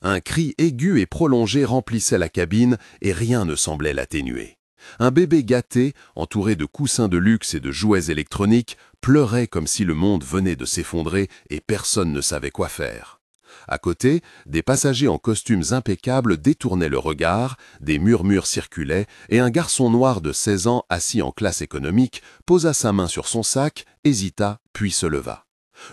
Un cri aigu et prolongé remplissait la cabine et rien ne semblait l'atténuer. Un bébé gâté, entouré de coussins de luxe et de jouets électroniques, pleurait comme si le monde venait de s'effondrer et personne ne savait quoi faire. À côté, des passagers en costumes impeccables détournaient le regard, des murmures circulaient et un garçon noir de 16 ans assis en classe économique posa sa main sur son sac, hésita, puis se leva.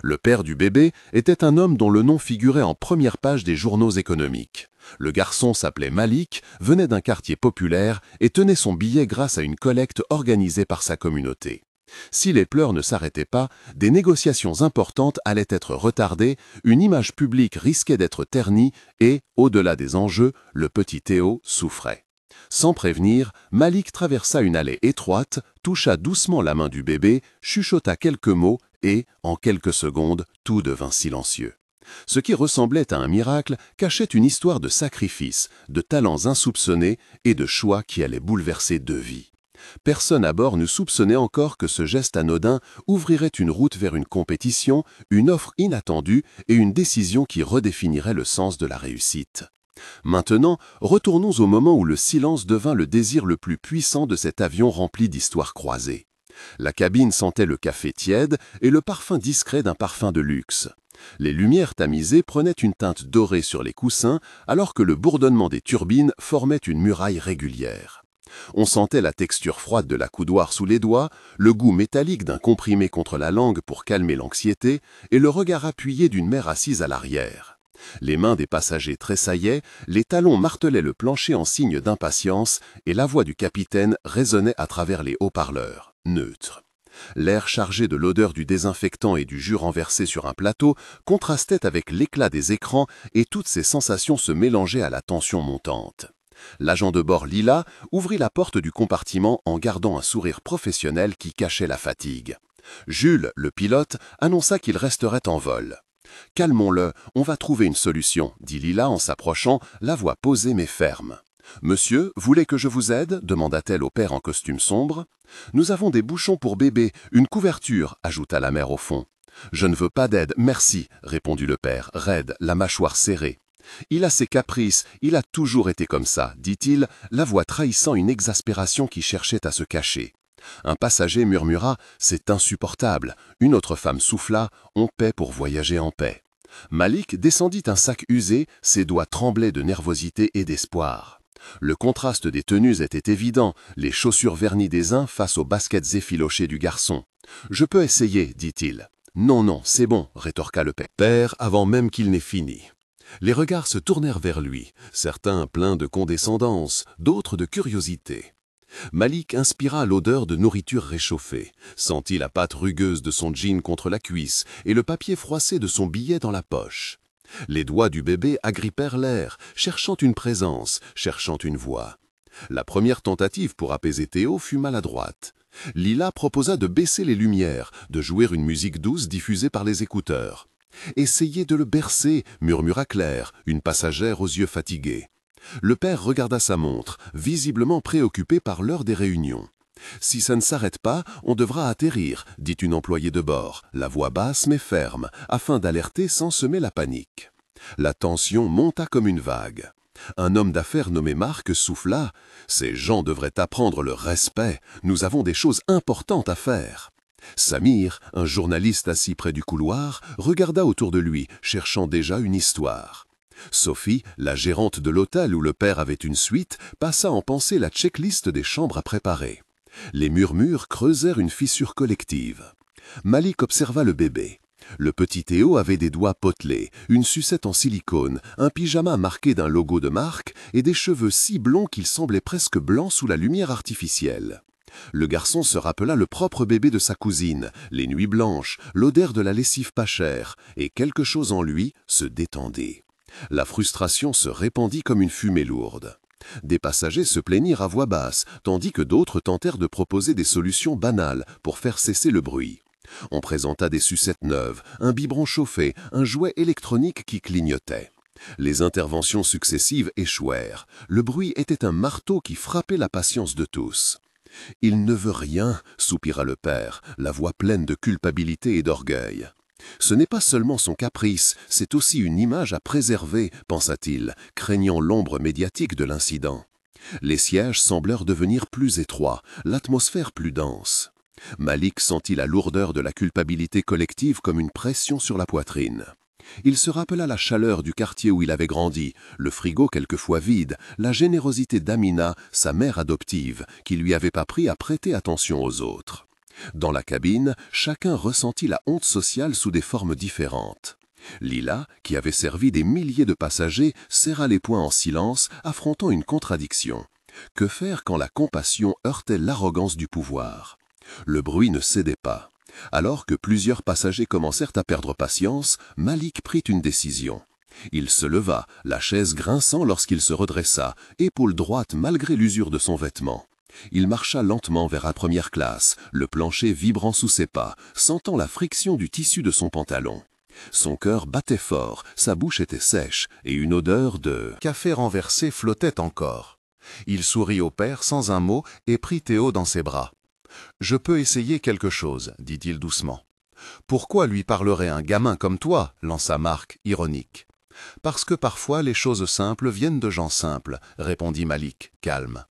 Le père du bébé était un homme dont le nom figurait en première page des journaux économiques. Le garçon s'appelait Malik, venait d'un quartier populaire et tenait son billet grâce à une collecte organisée par sa communauté. Si les pleurs ne s'arrêtaient pas, des négociations importantes allaient être retardées, une image publique risquait d'être ternie et, au-delà des enjeux, le petit Théo souffrait. Sans prévenir, Malik traversa une allée étroite, toucha doucement la main du bébé, chuchota quelques mots et, en quelques secondes, tout devint silencieux. Ce qui ressemblait à un miracle cachait une histoire de sacrifice, de talents insoupçonnés et de choix qui allaient bouleverser 2 vies. Personne à bord ne soupçonnait encore que ce geste anodin ouvrirait une route vers une compétition, une offre inattendue et une décision qui redéfinirait le sens de la réussite. Maintenant, retournons au moment où le silence devint le désir le plus puissant de cet avion rempli d'histoires croisées. La cabine sentait le café tiède et le parfum discret d'un parfum de luxe. Les lumières tamisées prenaient une teinte dorée sur les coussins alors que le bourdonnement des turbines formait une muraille régulière. On sentait la texture froide de la coudoir sous les doigts, le goût métallique d'un comprimé contre la langue pour calmer l'anxiété et le regard appuyé d'une mère assise à l'arrière. Les mains des passagers tressaillaient, les talons martelaient le plancher en signe d'impatience et la voix du capitaine résonnait à travers les haut-parleurs, neutre. L'air chargé de l'odeur du désinfectant et du jus renversé sur un plateau contrastait avec l'éclat des écrans et toutes ces sensations se mélangeaient à la tension montante. L'agent de bord Lila ouvrit la porte du compartiment en gardant un sourire professionnel qui cachait la fatigue. Jules, le pilote, annonça qu'il resterait en vol. « Calmons-le, on va trouver une solution », dit Lila en s'approchant, la voix posée mais ferme. « Monsieur, voulez que je vous aide ?» demanda-t-elle au père en costume sombre. « Nous avons des bouchons pour bébé, une couverture » ajouta la mère au fond. « Je ne veux pas d'aide, merci » répondit le père, raide, la mâchoire serrée. « Il a ses caprices, il a toujours été comme ça » dit-il, la voix trahissant une exaspération qui cherchait à se cacher. Un passager murmura « C'est insupportable ». Une autre femme souffla « On paie pour voyager en paix ». Malik descendit un sac usé, ses doigts tremblaient de nervosité et d'espoir. Le contraste des tenues était évident, les chaussures vernies des uns face aux baskets effilochées du garçon. « Je peux essayer », dit-il. « Non, non, c'est bon », rétorqua le père avant même qu'il n'ait fini. Les regards se tournèrent vers lui, certains pleins de condescendance, d'autres de curiosité. Malik inspira l'odeur de nourriture réchauffée, sentit la pâte rugueuse de son jean contre la cuisse et le papier froissé de son billet dans la poche. Les doigts du bébé agrippèrent l'air, cherchant une présence, cherchant une voix. La première tentative pour apaiser Théo fut maladroite. Lila proposa de baisser les lumières, de jouer une musique douce diffusée par les écouteurs. « Essayez de le bercer » murmura Claire, une passagère aux yeux fatigués. Le père regarda sa montre, visiblement préoccupé par l'heure des réunions. « Si ça ne s'arrête pas, on devra atterrir » dit une employée de bord, la voix basse mais ferme, afin d'alerter sans semer la panique. La tension monta comme une vague. Un homme d'affaires nommé Marc souffla « Ces gens devraient apprendre le respect, nous avons des choses importantes à faire ». Samir, un journaliste assis près du couloir, regarda autour de lui, cherchant déjà une histoire. Sophie, la gérante de l'hôtel où le père avait une suite, passa en pensée la checklist des chambres à préparer. Les murmures creusèrent une fissure collective. Malik observa le bébé. Le petit Théo avait des doigts potelés, une sucette en silicone, un pyjama marqué d'un logo de marque et des cheveux si blonds qu'ils semblaient presque blancs sous la lumière artificielle. Le garçon se rappela le propre bébé de sa cousine, les nuits blanches, l'odeur de la lessive pas chère, et quelque chose en lui se détendait. La frustration se répandit comme une fumée lourde. Des passagers se plaignirent à voix basse, tandis que d'autres tentèrent de proposer des solutions banales pour faire cesser le bruit. On présenta des sucettes neuves, un biberon chauffé, un jouet électronique qui clignotait. Les interventions successives échouèrent. Le bruit était un marteau qui frappait la patience de tous. « Il ne veut rien » soupira le père, la voix pleine de culpabilité et d'orgueil. Ce n'est pas seulement son caprice, c'est aussi une image à préserver, pensa-t-il, craignant l'ombre médiatique de l'incident. Les sièges semblèrent devenir plus étroits, l'atmosphère plus dense. Malik sentit la lourdeur de la culpabilité collective comme une pression sur la poitrine. Il se rappela la chaleur du quartier où il avait grandi, le frigo quelquefois vide, la générosité d'Amina, sa mère adoptive, qui lui avait appris à prêter attention aux autres. Dans la cabine, chacun ressentit la honte sociale sous des formes différentes. Lila, qui avait servi des milliers de passagers, serra les poings en silence, affrontant une contradiction. Que faire quand la compassion heurtait l'arrogance du pouvoir? Le bruit ne cédait pas. Alors que plusieurs passagers commencèrent à perdre patience, Malik prit une décision. Il se leva, la chaise grinçant lorsqu'il se redressa, épaule droite malgré l'usure de son vêtement. Il marcha lentement vers la première classe, le plancher vibrant sous ses pas, sentant la friction du tissu de son pantalon. Son cœur battait fort, sa bouche était sèche, et une odeur de café renversé flottait encore. Il sourit au père sans un mot et prit Théo dans ses bras. « Je peux essayer quelque chose, dit-il doucement. « Pourquoi lui parlerait un gamin comme toi ?» lança Marc, ironique. « Parce que parfois les choses simples viennent de gens simples, répondit Malik, calme.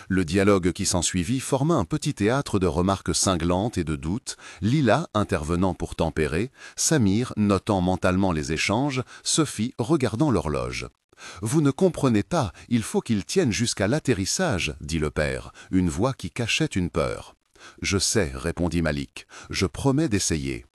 Le dialogue qui s'ensuivit forma un petit théâtre de remarques cinglantes et de doutes, Lila intervenant pour tempérer, Samir notant mentalement les échanges, Sophie regardant l'horloge. « Vous ne comprenez pas, il faut qu'il tienne jusqu'à l'atterrissage, dit le père, une voix qui cachait une peur. « Je sais, répondit Malik, je promets d'essayer. »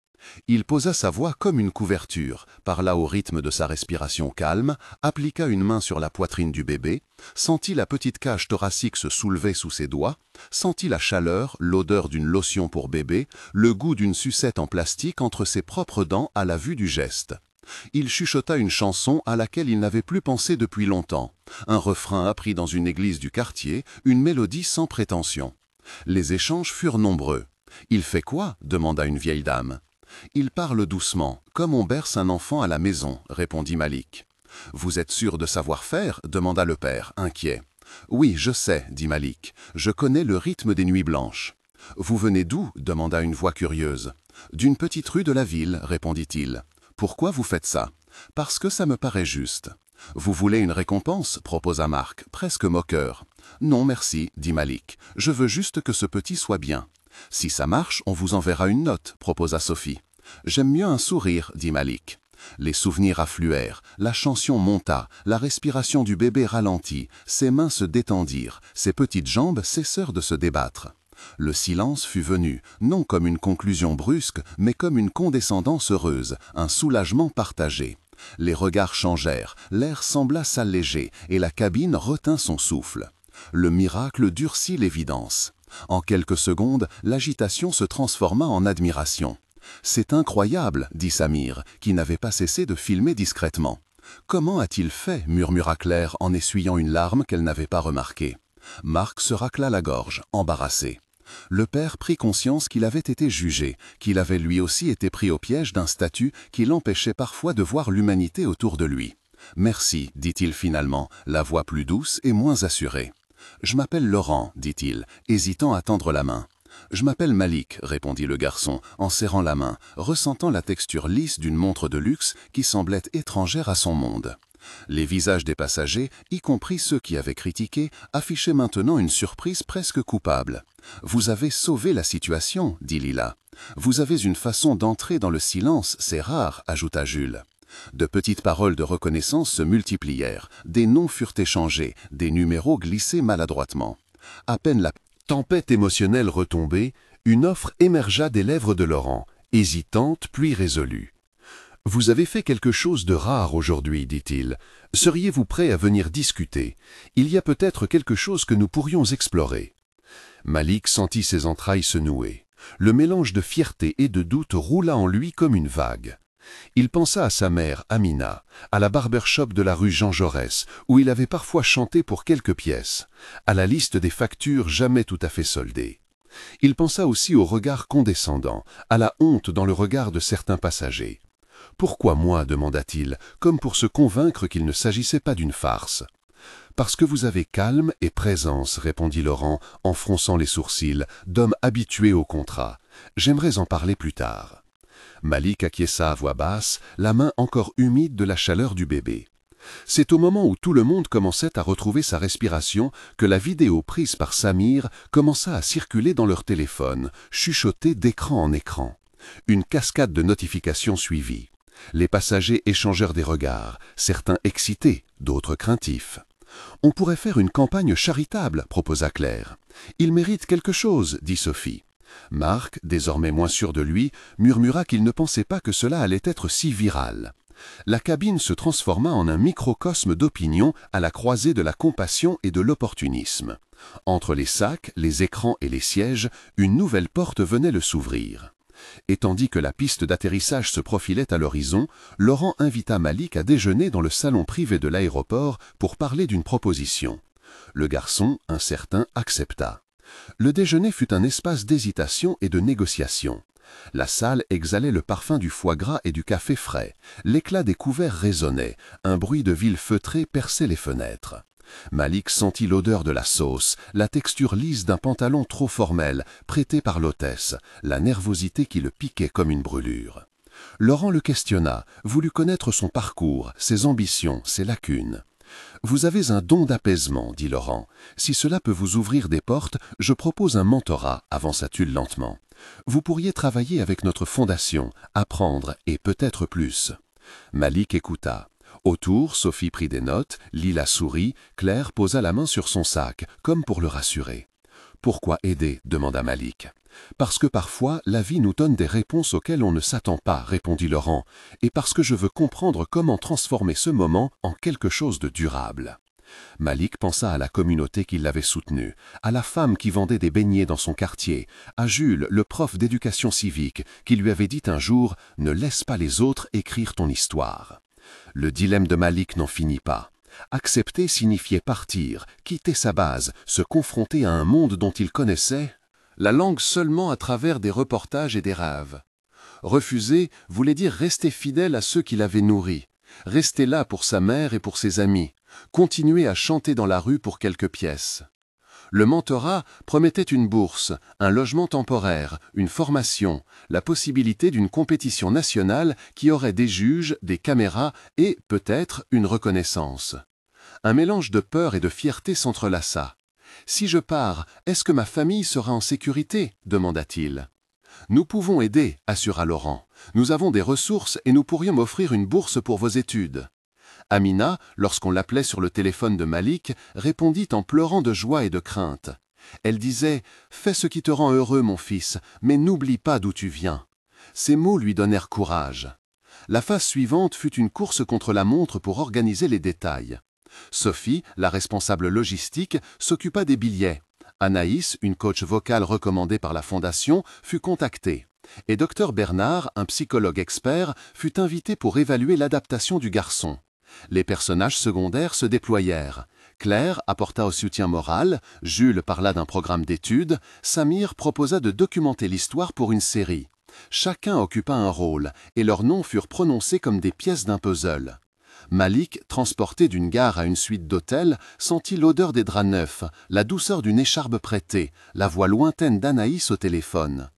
Il posa sa voix comme une couverture, parla au rythme de sa respiration calme, appliqua une main sur la poitrine du bébé, sentit la petite cage thoracique se soulever sous ses doigts, sentit la chaleur, l'odeur d'une lotion pour bébé, le goût d'une sucette en plastique entre ses propres dents à la vue du geste. Il chuchota une chanson à laquelle il n'avait plus pensé depuis longtemps, un refrain appris dans une église du quartier, une mélodie sans prétention. Les échanges furent nombreux. « Il fait quoi ?» demanda une vieille dame. « Il parle doucement, comme on berce un enfant à la maison, » répondit Malik. « Vous êtes sûr de savoir faire ?» demanda le père, inquiet. « Oui, je sais, » dit Malik. « Je connais le rythme des nuits blanches. »« Vous venez d'où ?» demanda une voix curieuse. « D'une petite rue de la ville, » répondit-il. « Pourquoi vous faites ça ?»« Parce que ça me paraît juste. »« Vous voulez une récompense ?» proposa Marc, presque moqueur. « Non, merci, » dit Malik. « Je veux juste que ce petit soit bien. » « Si ça marche, on vous enverra une note, » proposa Sophie. « J'aime mieux un sourire, » dit Malik. Les souvenirs affluèrent, la chanson monta, la respiration du bébé ralentit, ses mains se détendirent, ses petites jambes cessèrent de se débattre. Le silence fut venu, non comme une conclusion brusque, mais comme une condescendance heureuse, un soulagement partagé. Les regards changèrent, l'air sembla s'alléger, et la cabine retint son souffle. Le miracle durcit l'évidence. En quelques secondes, l'agitation se transforma en admiration. « C'est incroyable, » dit Samir, qui n'avait pas cessé de filmer discrètement. « Comment a-t-il fait ?» murmura Claire en essuyant une larme qu'elle n'avait pas remarquée. Marc se racla la gorge, embarrassé. Le père prit conscience qu'il avait été jugé, qu'il avait lui aussi été pris au piège d'un statut qui l'empêchait parfois de voir l'humanité autour de lui. « Merci, » dit-il finalement, la voix plus douce et moins assurée. « Je m'appelle Laurent, » dit-il, hésitant à tendre la main. « Je m'appelle Malik, » répondit le garçon, en serrant la main, ressentant la texture lisse d'une montre de luxe qui semblait étrangère à son monde. Les visages des passagers, y compris ceux qui avaient critiqué, affichaient maintenant une surprise presque coupable. « Vous avez sauvé la situation, » dit Lila. « Vous avez une façon d'entrer dans le silence, c'est rare, » ajouta Jules. De petites paroles de reconnaissance se multiplièrent, des noms furent échangés, des numéros glissés maladroitement. À peine la tempête émotionnelle retombée, une offre émergea des lèvres de Laurent, hésitante puis résolue. « Vous avez fait quelque chose de rare aujourd'hui, dit-il. Seriez-vous prêt à venir discuter? Il y a peut-être quelque chose que nous pourrions explorer. » Malik sentit ses entrailles se nouer. Le mélange de fierté et de doute roula en lui comme une vague. Il pensa à sa mère, Amina, à la barbershop de la rue Jean Jaurès, où il avait parfois chanté pour quelques pièces, à la liste des factures jamais tout à fait soldées. Il pensa aussi au regard condescendant, à la honte dans le regard de certains passagers. « Pourquoi moi ?» demanda-t-il, comme pour se convaincre qu'il ne s'agissait pas d'une farce. « Parce que vous avez calme et présence, » répondit Laurent, en fronçant les sourcils, d'homme habitué au contrat. « J'aimerais en parler plus tard. » Malik acquiesça à voix basse, la main encore humide de la chaleur du bébé. C'est au moment où tout le monde commençait à retrouver sa respiration que la vidéo prise par Samir commença à circuler dans leur téléphone, chuchotée d'écran en écran. Une cascade de notifications suivit. Les passagers échangèrent des regards, certains excités, d'autres craintifs. « On pourrait faire une campagne charitable », proposa Claire. « Il mérite quelque chose », dit Sophie. Marc, désormais moins sûr de lui, murmura qu'il ne pensait pas que cela allait être si viral. La cabine se transforma en un microcosme d'opinion à la croisée de la compassion et de l'opportunisme. Entre les sacs, les écrans et les sièges, une nouvelle porte venait de s'ouvrir. Et tandis que la piste d'atterrissage se profilait à l'horizon, Laurent invita Malik à déjeuner dans le salon privé de l'aéroport pour parler d'une proposition. Le garçon, incertain, accepta. Le déjeuner fut un espace d'hésitation et de négociation. La salle exhalait le parfum du foie gras et du café frais. L'éclat des couverts résonnait. Un bruit de ville feutrée perçait les fenêtres. Malik sentit l'odeur de la sauce, la texture lisse d'un pantalon trop formel, prêté par l'hôtesse, la nervosité qui le piquait comme une brûlure. Laurent le questionna, voulut connaître son parcours, ses ambitions, ses lacunes. « Vous avez un don d'apaisement, dit Laurent. Si cela peut vous ouvrir des portes, je propose un mentorat, avança-t-il lentement. Vous pourriez travailler avec notre fondation, apprendre et peut-être plus. » Malik écouta. Autour, Sophie prit des notes, Lila sourit, Claire posa la main sur son sac, comme pour le rassurer. « Pourquoi aider ?» demanda Malik. « Parce que parfois, la vie nous donne des réponses auxquelles on ne s'attend pas, répondit Laurent, et parce que je veux comprendre comment transformer ce moment en quelque chose de durable. » Malik pensa à la communauté qui l'avait soutenu, à la femme qui vendait des beignets dans son quartier, à Jules, le prof d'éducation civique, qui lui avait dit un jour « Ne laisse pas les autres écrire ton histoire ». Le dilemme de Malik n'en finit pas. Accepter signifiait partir, quitter sa base, se confronter à un monde dont il connaissait la langue seulement à travers des reportages et des rêves. Refuser voulait dire rester fidèle à ceux qui l'avaient nourri, rester là pour sa mère et pour ses amis, continuer à chanter dans la rue pour quelques pièces. Le mentorat promettait une bourse, un logement temporaire, une formation, la possibilité d'une compétition nationale qui aurait des juges, des caméras et, peut-être, une reconnaissance. Un mélange de peur et de fierté s'entrelaça. « Si je pars, est-ce que ma famille sera en sécurité ?» demanda-t-il. « Nous pouvons aider, assura Laurent. Nous avons des ressources et nous pourrions offrir une bourse pour vos études. » Amina, lorsqu'on l'appelait sur le téléphone de Malik, répondit en pleurant de joie et de crainte. Elle disait « Fais ce qui te rend heureux, mon fils, mais n'oublie pas d'où tu viens. » Ces mots lui donnèrent courage. La phase suivante fut une course contre la montre pour organiser les détails. Sophie, la responsable logistique, s'occupa des billets. Anaïs, une coach vocale recommandée par la Fondation, fut contactée. Et Dr Bernard, un psychologue expert, fut invité pour évaluer l'adaptation du garçon. Les personnages secondaires se déployèrent. Claire apporta au soutien moral, Jules parla d'un programme d'études, Samir proposa de documenter l'histoire pour une série. Chacun occupa un rôle, et leurs noms furent prononcés comme des pièces d'un puzzle. Malik, transporté d'une gare à une suite d'hôtel, sentit l'odeur des draps neufs, la douceur d'une écharpe prêtée, la voix lointaine d'Anaïs au téléphone.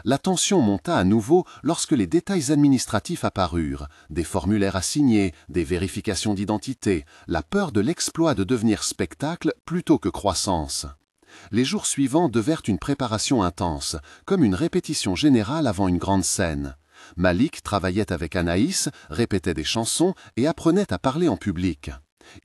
La tension monta à nouveau lorsque les détails administratifs apparurent, des formulaires à signer, des vérifications d'identité, la peur de l'exploit de devenir spectacle plutôt que croissance. Les jours suivants devinrent une préparation intense, comme une répétition générale avant une grande scène. Malik travaillait avec Anaïs, répétait des chansons et apprenait à parler en public.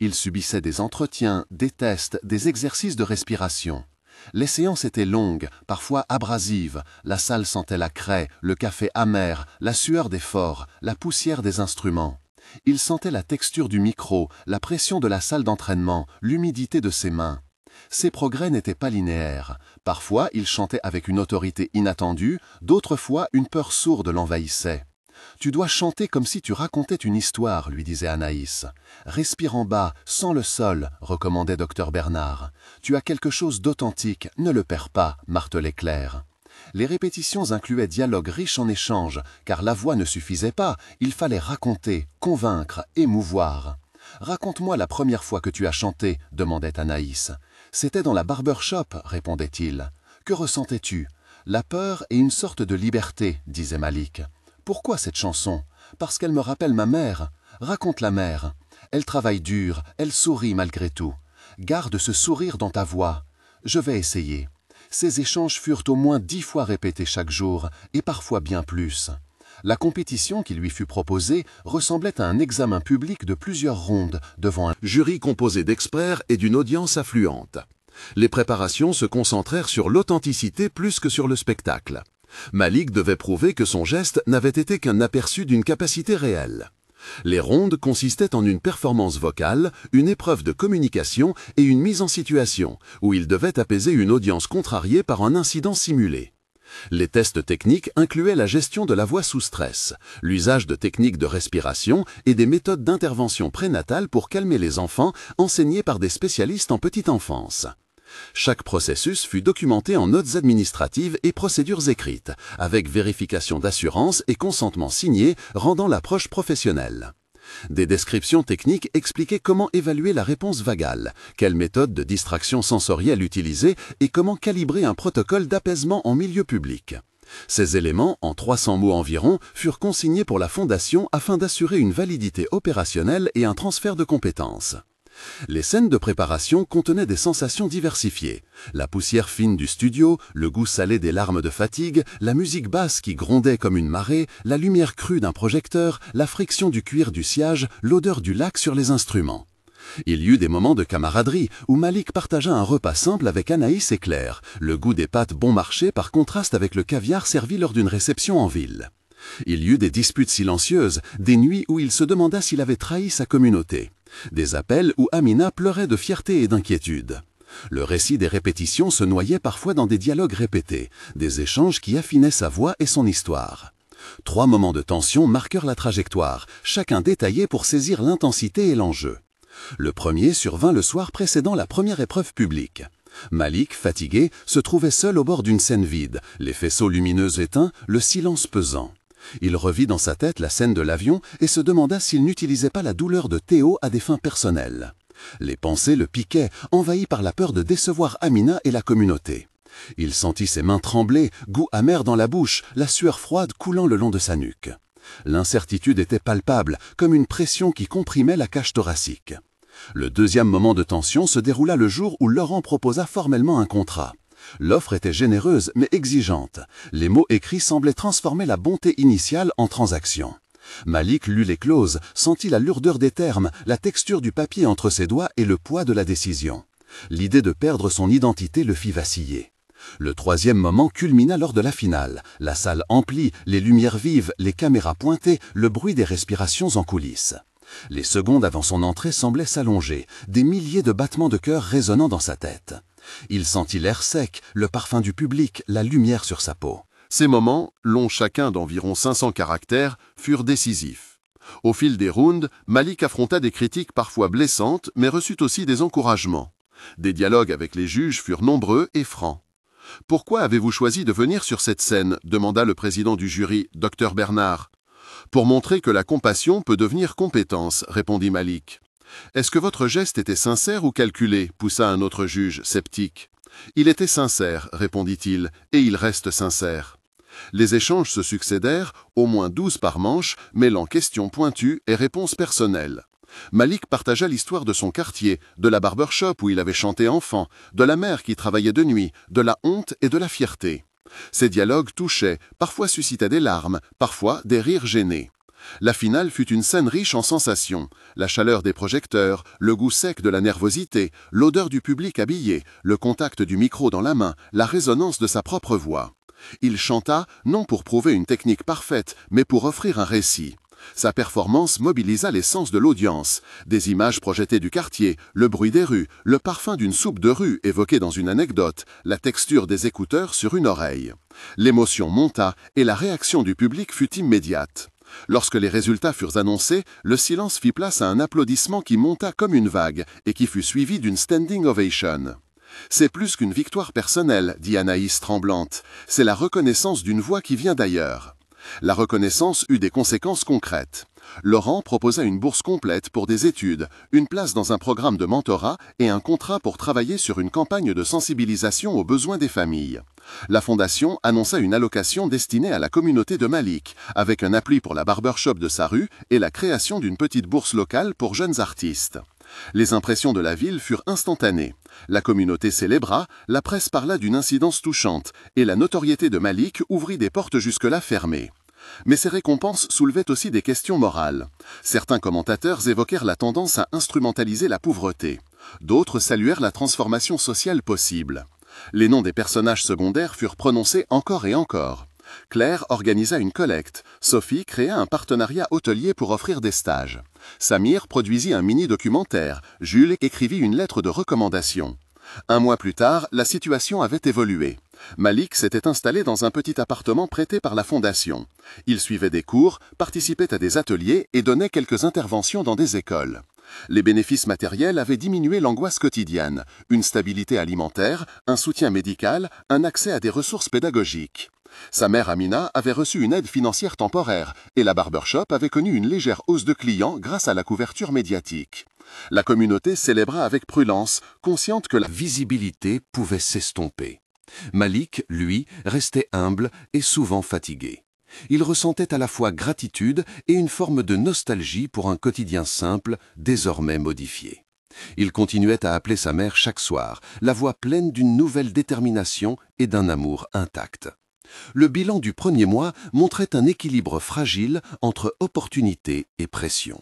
Il subissait des entretiens, des tests, des exercices de respiration. Les séances étaient longues, parfois abrasives, la salle sentait la craie, le café amer, la sueur d'effort, la poussière des instruments. Il sentait la texture du micro, la pression de la salle d'entraînement, l'humidité de ses mains. Ses progrès n'étaient pas linéaires. Parfois, il chantait avec une autorité inattendue, d'autres fois, une peur sourde l'envahissait. « Tu dois chanter comme si tu racontais une histoire, » lui disait Anaïs. « Respire en bas, sens le sol, » recommandait Dr Bernard. « Tu as quelque chose d'authentique, ne le perds pas, » martelait Claire. Les répétitions incluaient dialogues riches en échanges, car la voix ne suffisait pas, il fallait raconter, convaincre, émouvoir. « Raconte-moi la première fois que tu as chanté, » demandait Anaïs. « C'était dans la barbershop, » répondait-il. « Que ressentais-tu ? La peur et une sorte de liberté, » disait Malik. « Pourquoi cette chanson? Parce qu'elle me rappelle ma mère. Raconte la mère. Elle travaille dur, elle sourit malgré tout. Garde ce sourire dans ta voix. Je vais essayer. Ces échanges furent au moins 10 fois répétés chaque jour, et parfois bien plus. La compétition qui lui fut proposée ressemblait à un examen public de plusieurs rondes devant un Jury composé d'experts et d'une audience affluente. Les préparations se concentrèrent sur l'authenticité plus que sur le spectacle. Malik devait prouver que son geste n'avait été qu'un aperçu d'une capacité réelle. Les rondes consistaient en une performance vocale, une épreuve de communication et une mise en situation, où il devait apaiser une audience contrariée par un incident simulé. Les tests techniques incluaient la gestion de la voix sous stress, l'usage de techniques de respiration et des méthodes d'intervention prénatale pour calmer les enfants enseignées par des spécialistes en petite enfance. Chaque processus fut documenté en notes administratives et procédures écrites, avec vérification d'assurance et consentement signé rendant l'approche professionnelle. Des descriptions techniques expliquaient comment évaluer la réponse vagale, quelle méthode de distraction sensorielle utiliser et comment calibrer un protocole d'apaisement en milieu public. Ces éléments, en 300 mots environ, furent consignés pour la Fondation afin d'assurer une validité opérationnelle et un transfert de compétences. Les scènes de préparation contenaient des sensations diversifiées. La poussière fine du studio, le goût salé des larmes de fatigue, la musique basse qui grondait comme une marée, la lumière crue d'un projecteur, la friction du cuir du sciage, l'odeur du lac sur les instruments. Il y eut des moments de camaraderie où Malik partagea un repas simple avec Anaïs et Claire, le goût des pâtes bon marché par contraste avec le caviar servi lors d'une réception en ville. Il y eut des disputes silencieuses, des nuits où il se demanda s'il avait trahi sa communauté. Des appels où Amina pleurait de fierté et d'inquiétude. Le récit des répétitions se noyait parfois dans des dialogues répétés, des échanges qui affinaient sa voix et son histoire. 3 moments de tension marquèrent la trajectoire, chacun détaillé pour saisir l'intensité et l'enjeu. Le premier survint le soir précédant la première épreuve publique. Malik, fatigué, se trouvait seul au bord d'une scène vide, les faisceaux lumineux éteints, le silence pesant. Il revit dans sa tête la scène de l'avion et se demanda s'il n'utilisait pas la douleur de Théo à des fins personnelles. Les pensées le piquaient, envahi par la peur de décevoir Amina et la communauté. Il sentit ses mains trembler, goût amer dans la bouche, la sueur froide coulant le long de sa nuque. L'incertitude était palpable, comme une pression qui comprimait la cage thoracique. Le deuxième moment de tension se déroula le jour où Laurent proposa formellement un contrat. L'offre était généreuse mais exigeante. Les mots écrits semblaient transformer la bonté initiale en transaction. Malik lut les clauses, sentit la lourdeur des termes, la texture du papier entre ses doigts et le poids de la décision. L'idée de perdre son identité le fit vaciller. Le troisième moment culmina lors de la finale. La salle emplie, les lumières vives, les caméras pointées, le bruit des respirations en coulisses. Les secondes avant son entrée semblaient s'allonger, des milliers de battements de cœur résonnant dans sa tête. Il sentit l'air sec, le parfum du public, la lumière sur sa peau. Ces moments, longs chacun d'environ 500 caractères, furent décisifs. Au fil des rounds, Malik affronta des critiques parfois blessantes, mais reçut aussi des encouragements. Des dialogues avec les juges furent nombreux et francs. « Pourquoi avez-vous choisi de venir sur cette scène ?» demanda le président du jury, Dr Bernard. « Pour montrer que la compassion peut devenir compétence », répondit Malik. « Est-ce que votre geste était sincère ou calculé ?» poussa un autre juge, sceptique. « Il était sincère », répondit-il, « et il reste sincère. » Les échanges se succédèrent, au moins 12 par manche, mêlant questions pointues et réponses personnelles. Malik partagea l'histoire de son quartier, de la barbershop où il avait chanté enfant, de la mère qui travaillait de nuit, de la honte et de la fierté. Ces dialogues touchaient, parfois suscitaient des larmes, parfois des rires gênés. La finale fut une scène riche en sensations, la chaleur des projecteurs, le goût sec de la nervosité, l'odeur du public habillé, le contact du micro dans la main, la résonance de sa propre voix. Il chanta, non pour prouver une technique parfaite, mais pour offrir un récit. Sa performance mobilisa les sens de l'audience. Des images projetées du quartier, le bruit des rues, le parfum d'une soupe de rue évoquée dans une anecdote, la texture des écouteurs sur une oreille. L'émotion monta et la réaction du public fut immédiate. Lorsque les résultats furent annoncés, le silence fit place à un applaudissement qui monta comme une vague et qui fut suivi d'une standing ovation. « C'est plus qu'une victoire personnelle, » dit Anaïs tremblante. « C'est la reconnaissance d'une voix qui vient d'ailleurs. » La reconnaissance eut des conséquences concrètes. Laurent proposa une bourse complète pour des études, une place dans un programme de mentorat et un contrat pour travailler sur une campagne de sensibilisation aux besoins des familles. La fondation annonça une allocation destinée à la communauté de Malik, avec un appui pour la barbershop de sa rue et la création d'une petite bourse locale pour jeunes artistes. Les impressions de la ville furent instantanées. La communauté célébra, la presse parla d'une incidence touchante, et la notoriété de Malik ouvrit des portes jusque-là fermées. Mais ces récompenses soulevaient aussi des questions morales. Certains commentateurs évoquèrent la tendance à instrumentaliser la pauvreté. D'autres saluèrent la transformation sociale possible. Les noms des personnages secondaires furent prononcés encore et encore. Claire organisa une collecte. Sophie créa un partenariat hôtelier pour offrir des stages. Samir produisit un mini-documentaire. Jules écrivit une lettre de recommandation. Un mois plus tard, la situation avait évolué. Malik s'était installé dans un petit appartement prêté par la fondation. Il suivait des cours, participait à des ateliers et donnait quelques interventions dans des écoles. Les bénéfices matériels avaient diminué l'angoisse quotidienne, une stabilité alimentaire, un soutien médical, un accès à des ressources pédagogiques. Sa mère Amina avait reçu une aide financière temporaire et la barbershop avait connu une légère hausse de clients grâce à la couverture médiatique. La communauté célébra avec prudence, consciente que la visibilité pouvait s'estomper. Malik, lui, restait humble et souvent fatigué. Il ressentait à la fois gratitude et une forme de nostalgie pour un quotidien simple, désormais modifié. Il continuait à appeler sa mère chaque soir, la voix pleine d'une nouvelle détermination et d'un amour intact. Le bilan du premier mois montrait un équilibre fragile entre opportunité et pression.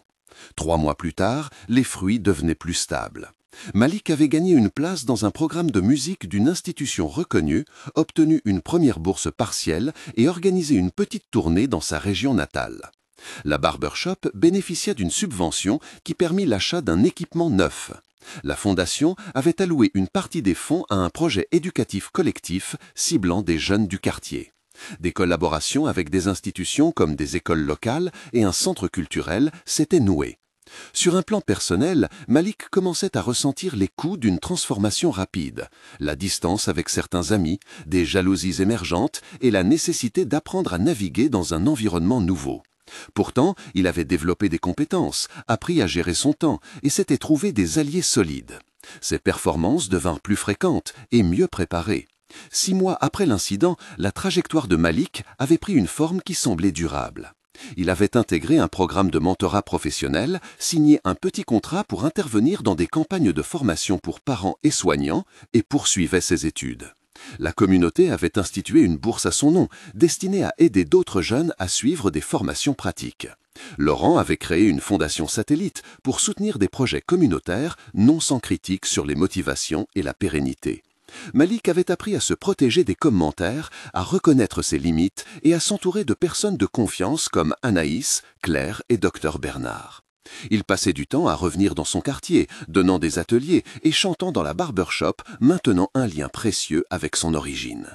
3 mois plus tard, les fruits devenaient plus stables. Malik avait gagné une place dans un programme de musique d'une institution reconnue, obtenu une première bourse partielle et organisé une petite tournée dans sa région natale. La barbershop bénéficia d'une subvention qui permit l'achat d'un équipement neuf. La fondation avait alloué une partie des fonds à un projet éducatif collectif ciblant des jeunes du quartier. Des collaborations avec des institutions comme des écoles locales et un centre culturel s'étaient nouées. Sur un plan personnel, Malik commençait à ressentir les coups d'une transformation rapide, la distance avec certains amis, des jalousies émergentes et la nécessité d'apprendre à naviguer dans un environnement nouveau. Pourtant, il avait développé des compétences, appris à gérer son temps et s'était trouvé des alliés solides. Ses performances devinrent plus fréquentes et mieux préparées. 6 mois après l'incident, la trajectoire de Malik avait pris une forme qui semblait durable. Il avait intégré un programme de mentorat professionnel, signé un petit contrat pour intervenir dans des campagnes de formation pour parents et soignants et poursuivait ses études. La communauté avait institué une bourse à son nom, destinée à aider d'autres jeunes à suivre des formations pratiques. Laurent avait créé une fondation satellite pour soutenir des projets communautaires non sans critique sur les motivations et la pérennité. Malik avait appris à se protéger des commentaires, à reconnaître ses limites et à s'entourer de personnes de confiance comme Anaïs, Claire et Dr Bernard. Il passait du temps à revenir dans son quartier, donnant des ateliers et chantant dans la barbershop, maintenant un lien précieux avec son origine.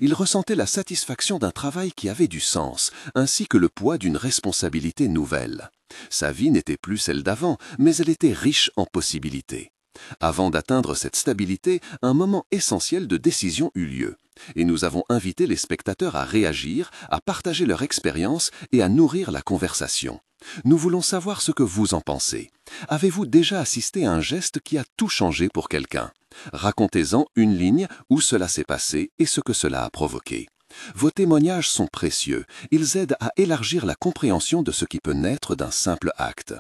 Il ressentait la satisfaction d'un travail qui avait du sens, ainsi que le poids d'une responsabilité nouvelle. Sa vie n'était plus celle d'avant, mais elle était riche en possibilités. Avant d'atteindre cette stabilité, un moment essentiel de décision eut lieu. Et nous avons invité les spectateurs à réagir, à partager leur expérience et à nourrir la conversation. Nous voulons savoir ce que vous en pensez. Avez-vous déjà assisté à un geste qui a tout changé pour quelqu'un? Racontez-en une ligne où cela s'est passé et ce que cela a provoqué. Vos témoignages sont précieux. Ils aident à élargir la compréhension de ce qui peut naître d'un simple acte.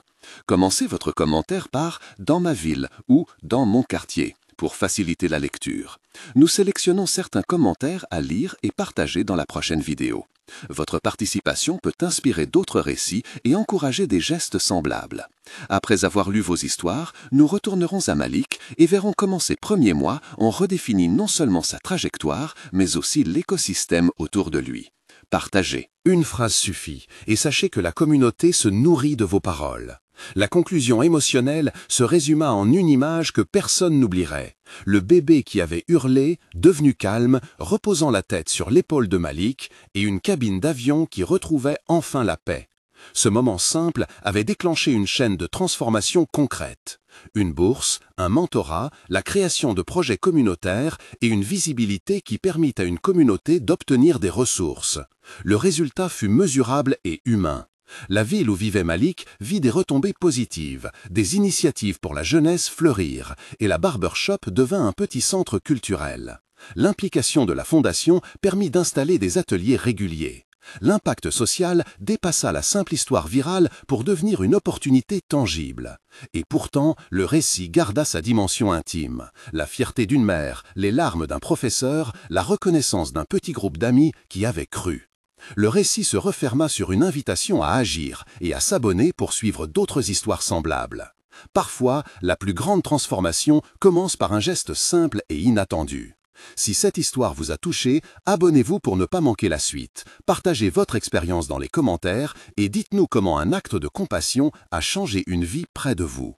Commencez votre commentaire par « Dans ma ville » ou « Dans mon quartier » pour faciliter la lecture. Nous sélectionnons certains commentaires à lire et partager dans la prochaine vidéo. Votre participation peut inspirer d'autres récits et encourager des gestes semblables. Après avoir lu vos histoires, nous retournerons à Malik et verrons comment ces premiers mois ont redéfini non seulement sa trajectoire, mais aussi l'écosystème autour de lui. Partagez. Une phrase suffit, et sachez que la communauté se nourrit de vos paroles. La conclusion émotionnelle se résuma en une image que personne n'oublierait. Le bébé qui avait hurlé, devenu calme, reposant la tête sur l'épaule de Malik, et une cabine d'avion qui retrouvait enfin la paix. Ce moment simple avait déclenché une chaîne de transformation concrète. Une bourse, un mentorat, la création de projets communautaires et une visibilité qui permit à une communauté d'obtenir des ressources. Le résultat fut mesurable et humain. La ville où vivait Malik vit des retombées positives, des initiatives pour la jeunesse fleurir, et la barbershop devint un petit centre culturel. L'implication de la fondation permit d'installer des ateliers réguliers. L'impact social dépassa la simple histoire virale pour devenir une opportunité tangible. Et pourtant, le récit garda sa dimension intime. La fierté d'une mère, les larmes d'un professeur, la reconnaissance d'un petit groupe d'amis qui avaient cru. Le récit se referma sur une invitation à agir et à s'abonner pour suivre d'autres histoires semblables. Parfois, la plus grande transformation commence par un geste simple et inattendu. Si cette histoire vous a touché, abonnez-vous pour ne pas manquer la suite. Partagez votre expérience dans les commentaires et dites-nous comment un acte de compassion a changé une vie près de vous.